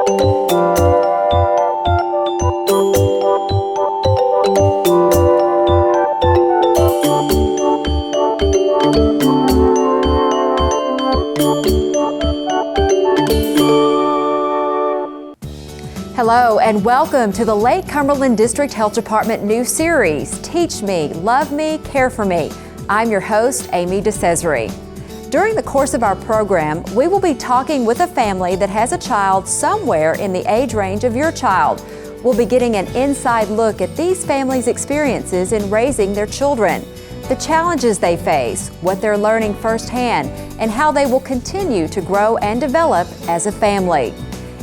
Hello and welcome to the Lake Cumberland District Health Department new series, Teach Me, Love Me, Care for Me. I'm your host, Amy DeCesare. During the course of our program, we will be talking with a family that has a child somewhere in the age range of your child. We'll be getting an inside look at these families' experiences in raising their children, the challenges they face, what they're learning firsthand, and how they will continue to grow and develop as a family.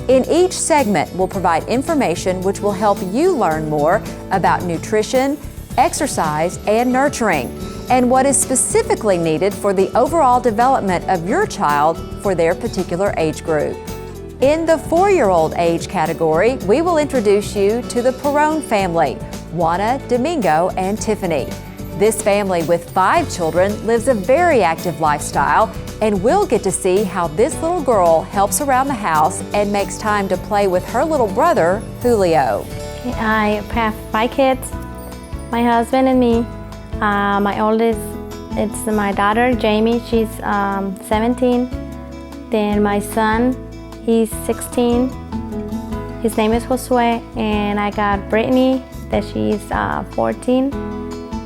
In each segment, we'll provide information which will help you learn more about nutrition, exercise, and nurturing, and what is specifically needed for the overall development of your child for their particular age group. In the 4-year-old age category, we will introduce you to the Perrone family, Juana, Domingo, and Tiffany. This family with 5 children lives a very active lifestyle, and we'll get to see how this little girl helps around the house and makes time to play with her little brother, Julio. I have 5 kids, my husband and me. My oldest, it's my daughter, Jamie, she's 17. Then my son, he's 16. His name is Josue, and I got Brittany, that she's 14.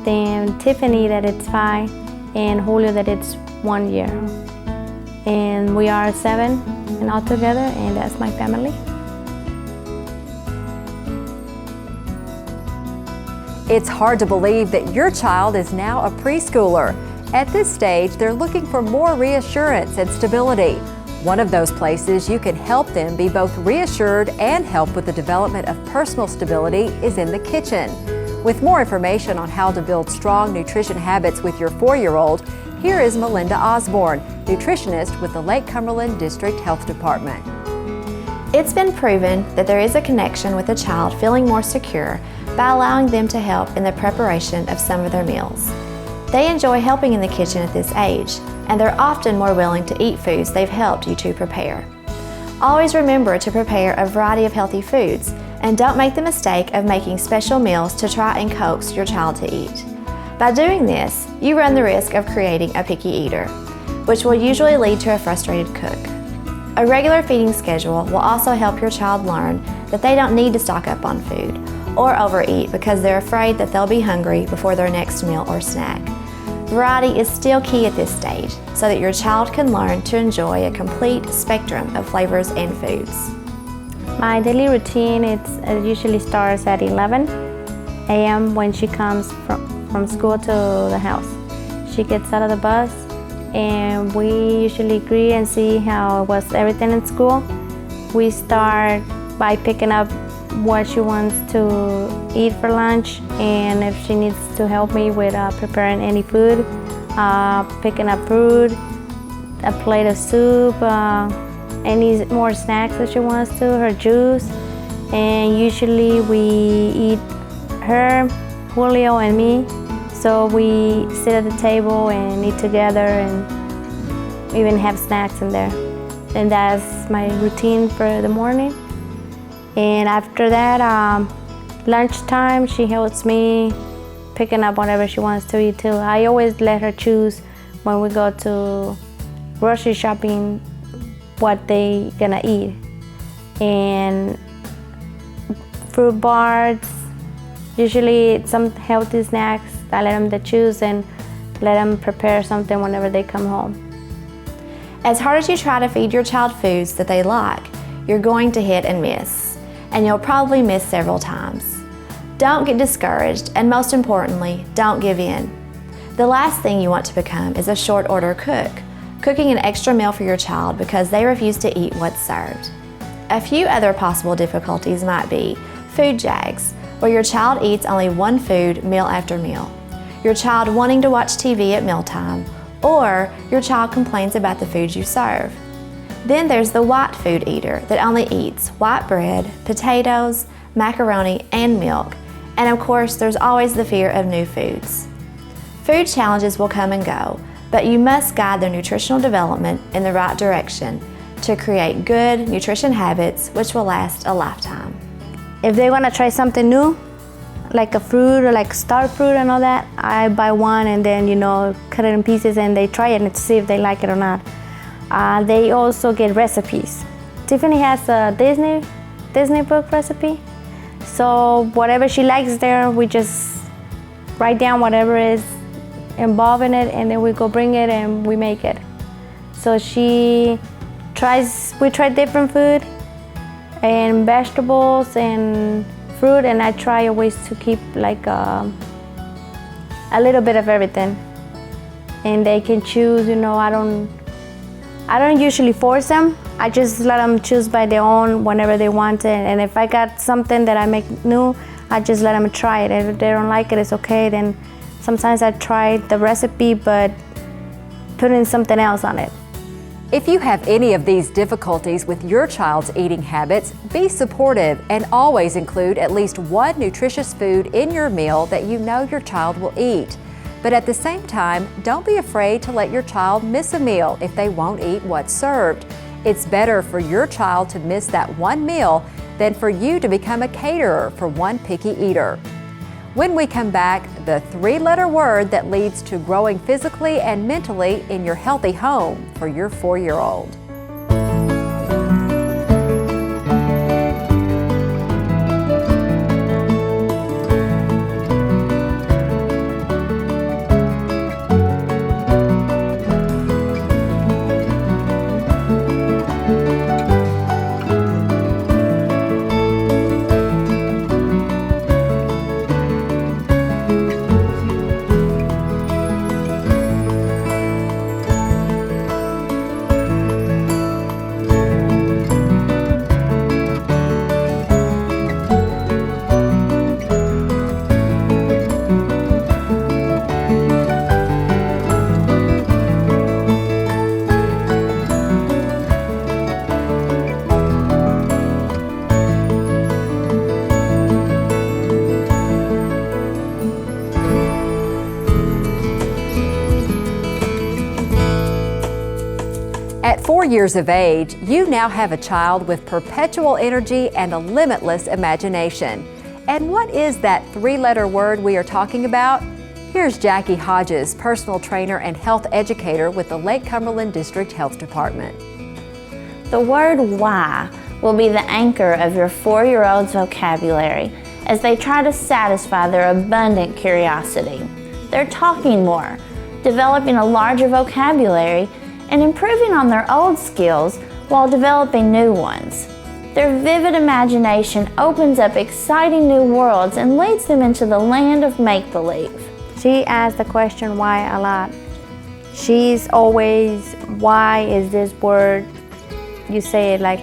Then Tiffany, that it's 5, and Julio, that it's 1 year. And we are 7 and all together, and that's my family. It's hard to believe that your child is now a preschooler. At this stage, they're looking for more reassurance and stability. One of those places you can help them be both reassured and help with the development of personal stability is in the kitchen. With more information on how to build strong nutrition habits with your 4-year-old, here is Melinda Osborne, nutritionist with the Lake Cumberland District Health Department. It's been proven that there is a connection with a child feeling more secure by allowing them to help in the preparation of some of their meals. They enjoy helping in the kitchen at this age, and they're often more willing to eat foods they've helped you to prepare. Always remember to prepare a variety of healthy foods, and don't make the mistake of making special meals to try and coax your child to eat. By doing this, you run the risk of creating a picky eater, which will usually lead to a frustrated cook. A regular feeding schedule will also help your child learn that they don't need to stock up on food or overeat because they're afraid that they'll be hungry before their next meal or snack. Variety is still key at this stage so that your child can learn to enjoy a complete spectrum of flavors and foods. My daily routine, it usually starts at 11 a.m. when she comes from school to the house. She gets out of the bus and we usually greet and see how was everything in school. We start by picking up what she wants to eat for lunch, and if she needs to help me with preparing any food, picking up fruit, a plate of soup, any more snacks that she wants to, her juice. And usually we eat her, Julio, and me. So we sit at the table and eat together and even have snacks in there. And that's my routine for the morning. And after that, lunchtime, she helps me picking up whatever she wants to eat too. I always let her choose when we go to grocery shopping what they gonna eat. And fruit bars, usually some healthy snacks, I let them to choose and let them prepare something whenever they come home. As hard as you try to feed your child foods that they like, you're going to hit and miss, and you'll probably miss several times. Don't get discouraged, and most importantly, don't give in. The last thing you want to become is a short order cook, cooking an extra meal for your child because they refuse to eat what's served. A few other possible difficulties might be food jags, where your child eats only one food meal after meal, your child wanting to watch TV at mealtime, or your child complains about the food you serve. Then there's the white food eater that only eats white bread, potatoes, macaroni, and milk. And of course, there's always the fear of new foods. Food challenges will come and go, but you must guide their nutritional development in the right direction to create good nutrition habits which will last a lifetime. If they want to try something new, like a fruit or like star fruit and all that, I buy one and then, cut it in pieces and they try it and see if they like it or not. They also get recipes. Tiffany has a Disney book recipe. So whatever she likes there, we just write down whatever is involved in it and then we go bring it and we make it. So we try different food and vegetables and fruit, and I try always to keep like a little bit of everything. And they can choose, I don't usually force them. I just let them choose by their own whenever they want it. And if I got something that I make new, I just let them try it. If they don't like it, it's okay. Then sometimes I try the recipe, but putting something else on it. If you have any of these difficulties with your child's eating habits, be supportive and always include at least one nutritious food in your meal that you know your child will eat. But at the same time, don't be afraid to let your child miss a meal if they won't eat what's served. It's better for your child to miss that one meal than for you to become a caterer for one picky eater. When we come back, the three-letter word that leads to growing physically and mentally in your healthy home for your 4-year-old. At 4 years of age, you now have a child with perpetual energy and a limitless imagination. And what is that three-letter word we are talking about? Here's Jackie Hodges, personal trainer and health educator with the Lake Cumberland District Health Department. The word why will be the anchor of your 4-year-old's vocabulary as they try to satisfy their abundant curiosity. They're talking more, developing a larger vocabulary, and improving on their old skills while developing new ones. Their vivid imagination opens up exciting new worlds and leads them into the land of make-believe. She asks the question why a lot. She's always, why is this word? You say it like,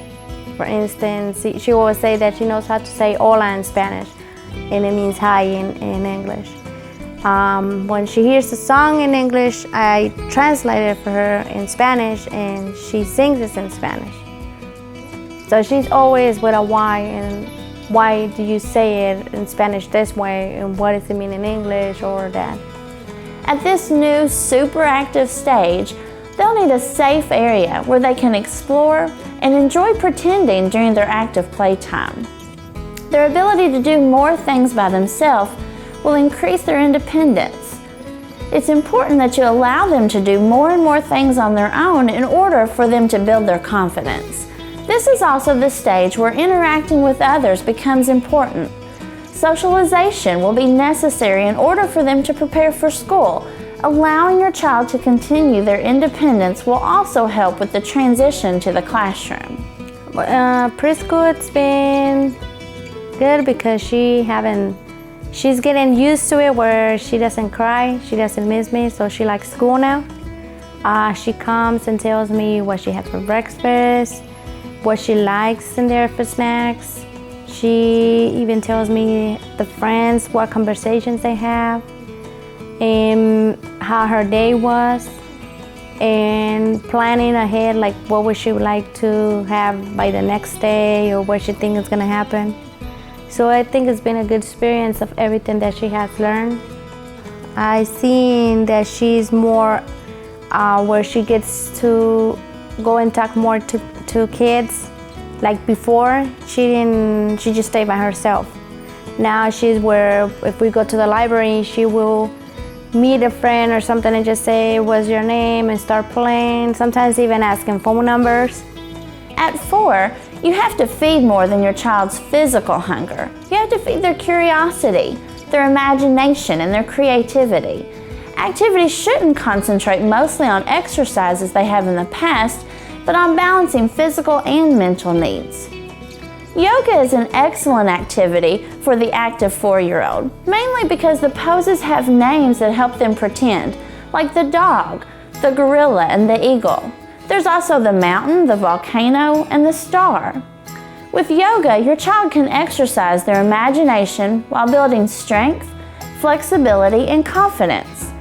for instance, she always say that she knows how to say hola in Spanish, and it means hi in English. When she hears a song in English, I translate it for her in Spanish and she sings it in Spanish. So she's always with a why, and why do you say it in Spanish this way, and what does it mean in English or that. At this new super active stage, they'll need a safe area where they can explore and enjoy pretending during their active playtime. Their ability to do more things by themselves will increase their independence. It's important that you allow them to do more and more things on their own in order for them to build their confidence. This is also the stage where interacting with others becomes important. Socialization will be necessary in order for them to prepare for school. Allowing your child to continue their independence will also help with the transition to the classroom. Preschool, it's been good because she's getting used to it where she doesn't cry, she doesn't miss me, so she likes school now. She comes and tells me what she had for breakfast, what she likes in there for snacks. She even tells me the friends, what conversations they have, and how her day was, and planning ahead, like what would she like to have by the next day or what she thinks is gonna happen. So I think it's been a good experience of everything that she has learned. I've seen that she's more where she gets to go and talk more to 2 kids. Like before, she just stayed by herself. Now she's where if we go to the library, she will meet a friend or something and just say, "What's your name?" and start playing, sometimes even asking phone numbers. At 4, you have to feed more than your child's physical hunger. You have to feed their curiosity, their imagination, and their creativity. Activities shouldn't concentrate mostly on exercises they have in the past, but on balancing physical and mental needs. Yoga is an excellent activity for the active 4-year-old, mainly because the poses have names that help them pretend, like the dog, the gorilla, and the eagle. There's also the mountain, the volcano, and the star. With yoga, your child can exercise their imagination while building strength, flexibility, and confidence.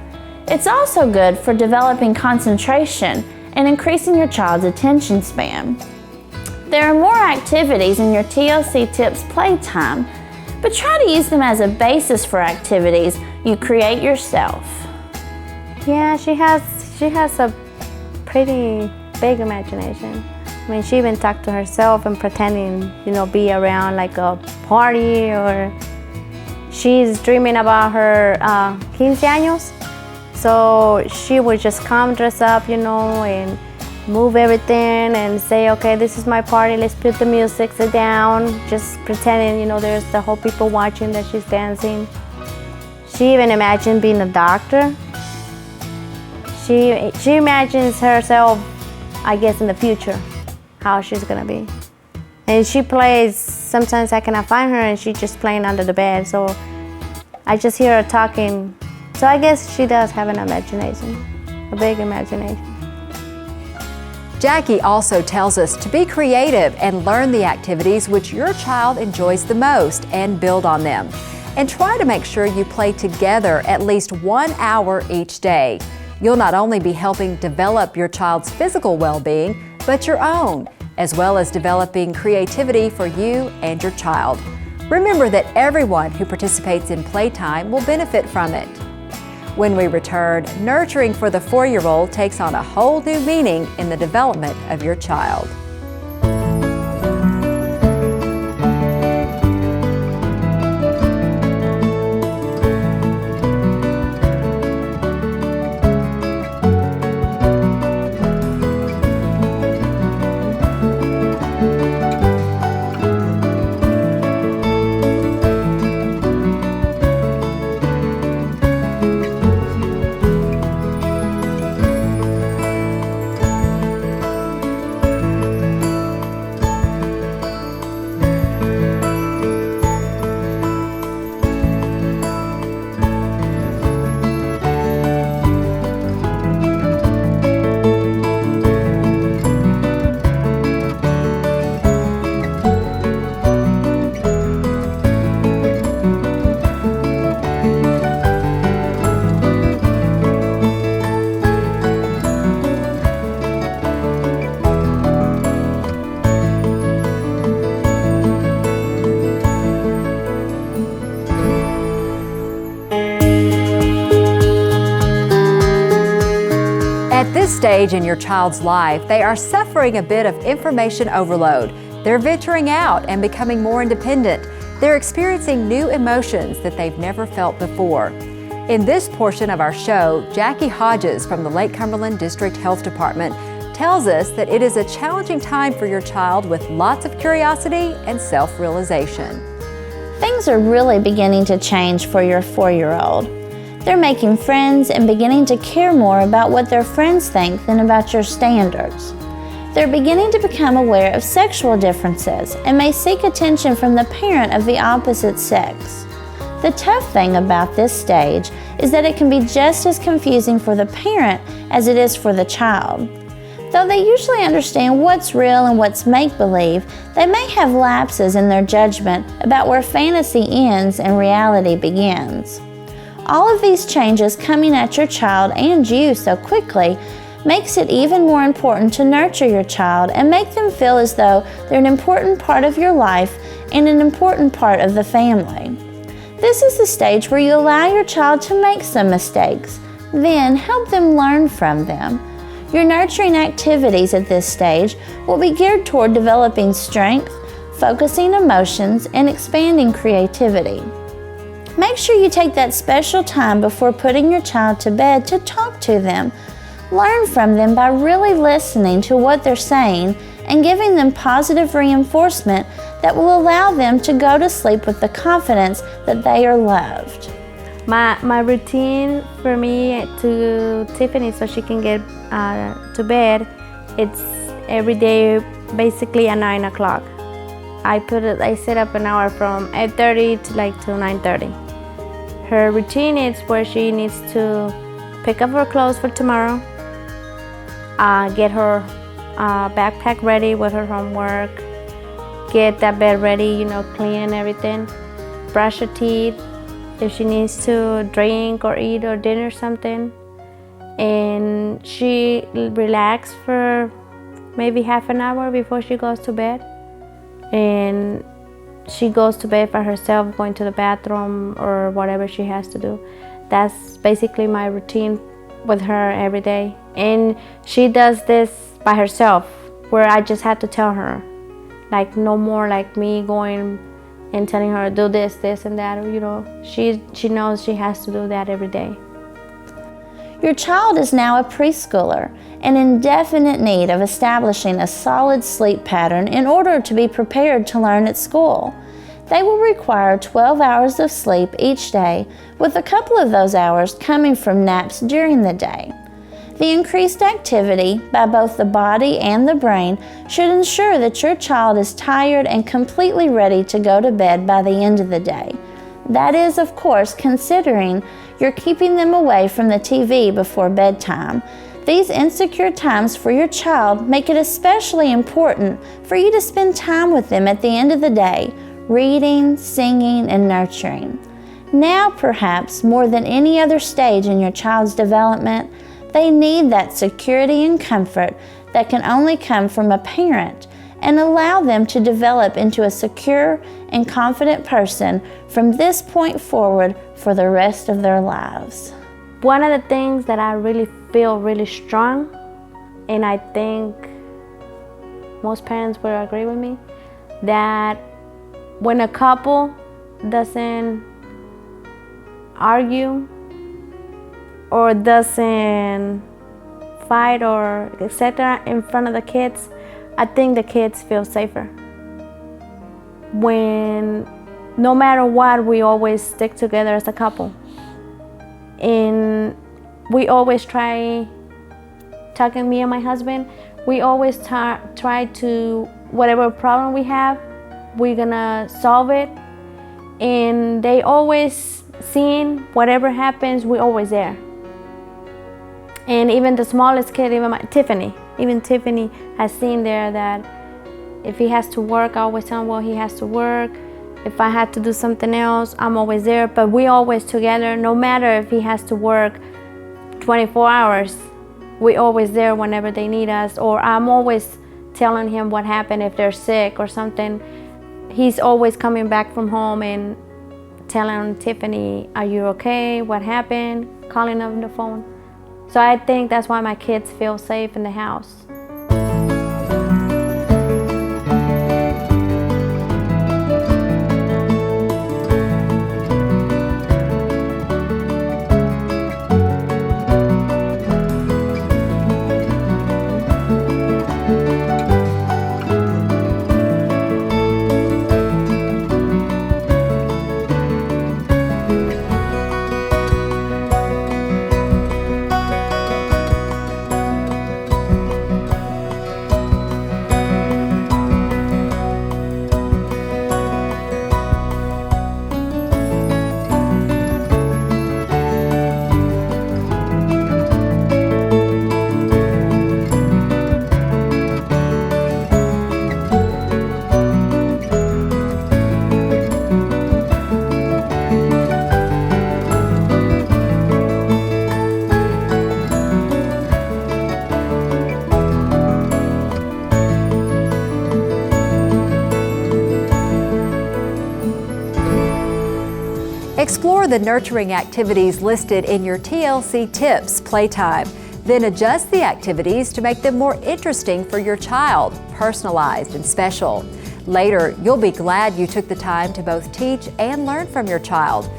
It's also good for developing concentration and increasing your child's attention span. There are more activities in your TLC Tips playtime, but try to use them as a basis for activities you create yourself. Yeah, she has a pretty big imagination. I mean, she even talked to herself and pretending, be around like a party, or she's dreaming about her 15 años. So she would just come dress up, and move everything and say, okay, this is my party, let's put the music, sit down, just pretending, there's the whole people watching that she's dancing. She even imagined being a doctor. She imagines herself, I guess, in the future, how she's gonna be. And she plays, sometimes I cannot find her and she's just playing under the bed, so I just hear her talking. So I guess she does have an imagination, a big imagination. Jackie also tells us to be creative and learn the activities which your child enjoys the most and build on them. And try to make sure you play together at least 1 hour each day. You'll not only be helping develop your child's physical well-being, but your own, as well as developing creativity for you and your child. Remember that everyone who participates in playtime will benefit from it. When we return, nurturing for the 4-year-old takes on a whole new meaning in the development of your child. At this stage in your child's life, they are suffering a bit of information overload. They're venturing out and becoming more independent. They're experiencing new emotions that they've never felt before. In this portion of our show, Jackie Hodges from the Lake Cumberland District Health Department tells us that it is a challenging time for your child with lots of curiosity and self-realization. Things are really beginning to change for your 4-year-old. They're making friends and beginning to care more about what their friends think than about your standards. They're beginning to become aware of sexual differences and may seek attention from the parent of the opposite sex. The tough thing about this stage is that it can be just as confusing for the parent as it is for the child. Though they usually understand what's real and what's make-believe, they may have lapses in their judgment about where fantasy ends and reality begins. All of these changes coming at your child and you so quickly makes it even more important to nurture your child and make them feel as though they're an important part of your life and an important part of the family. This is the stage where you allow your child to make some mistakes, then help them learn from them. Your nurturing activities at this stage will be geared toward developing strength, focusing emotions, and expanding creativity. Make sure you take that special time before putting your child to bed to talk to them. Learn from them by really listening to what they're saying and giving them positive reinforcement that will allow them to go to sleep with the confidence that they are loved. My routine for me to Tiffany so she can get to bed, it's every day basically at 9 o'clock. I set up an hour from 8:30 to till 9:30. Her routine is where she needs to pick up her clothes for tomorrow, get her backpack ready with her homework, get that bed ready, clean everything, brush her teeth, if she needs to drink or eat or dinner something, and she relax for maybe half an hour before she goes to bed, and she goes to bed by herself, going to the bathroom or whatever she has to do. That's basically my routine with her every day, and she does this by herself, where I just had to tell her, no more me going and telling her do this and that. She knows she has to do that every day. Your child is now a preschooler and in definite need of establishing a solid sleep pattern in order to be prepared to learn at school. They will require 12 hours of sleep each day, with a couple of those hours coming from naps during the day. The increased activity by both the body and the brain should ensure that your child is tired and completely ready to go to bed by the end of the day. That is, of course, considering you're keeping them away from the TV before bedtime. These insecure times for your child make it especially important for you to spend time with them at the end of the day, reading, singing, and nurturing. Now, perhaps more than any other stage in your child's development, they need that security and comfort that can only come from a parent and allow them to develop into a secure and confident person from this point forward for the rest of their lives. One of the things that I really feel really strong, and I think most parents will agree with me, that when a couple doesn't argue or doesn't fight or etc. in front of the kids, I think the kids feel safer. When no matter what, we always stick together as a couple. And we always try, talking me and my husband, we always try to, whatever problem we have, we're gonna solve it. And they always seeing whatever happens, we're always there. And even the smallest kid, Tiffany has seen there that if he has to work, I always tell him, well, he has to work. If I had to do something else, I'm always there. But we always together, no matter if he has to work 24 hours, we always there whenever they need us. Or I'm always telling him what happened if they're sick or something. He's always coming back from home and telling Tiffany, are you okay? What happened? Calling on the phone. So I think that's why my kids feel safe in the house. Explore the nurturing activities listed in your TLC Tips Playtime. Then adjust the activities to make them more interesting for your child, personalized and special. Later, you'll be glad you took the time to both teach and learn from your child.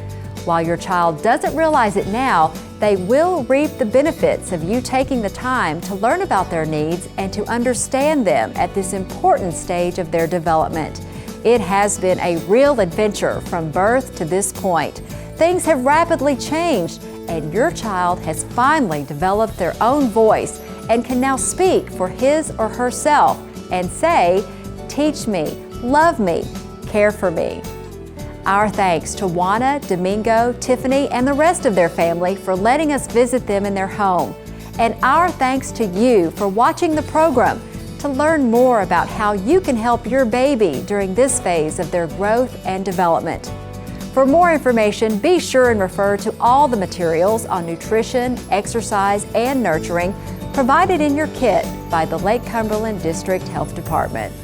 While your child doesn't realize it now, they will reap the benefits of you taking the time to learn about their needs and to understand them at this important stage of their development. It has been a real adventure from birth to this point. Things have rapidly changed, and your child has finally developed their own voice and can now speak for his or herself and say, "Teach me, love me, care for me." Our thanks to Juana, Domingo, Tiffany, and the rest of their family for letting us visit them in their home. And our thanks to you for watching the program to learn more about how you can help your baby during this phase of their growth and development. For more information, be sure and refer to all the materials on nutrition, exercise, and nurturing provided in your kit by the Lake Cumberland District Health Department.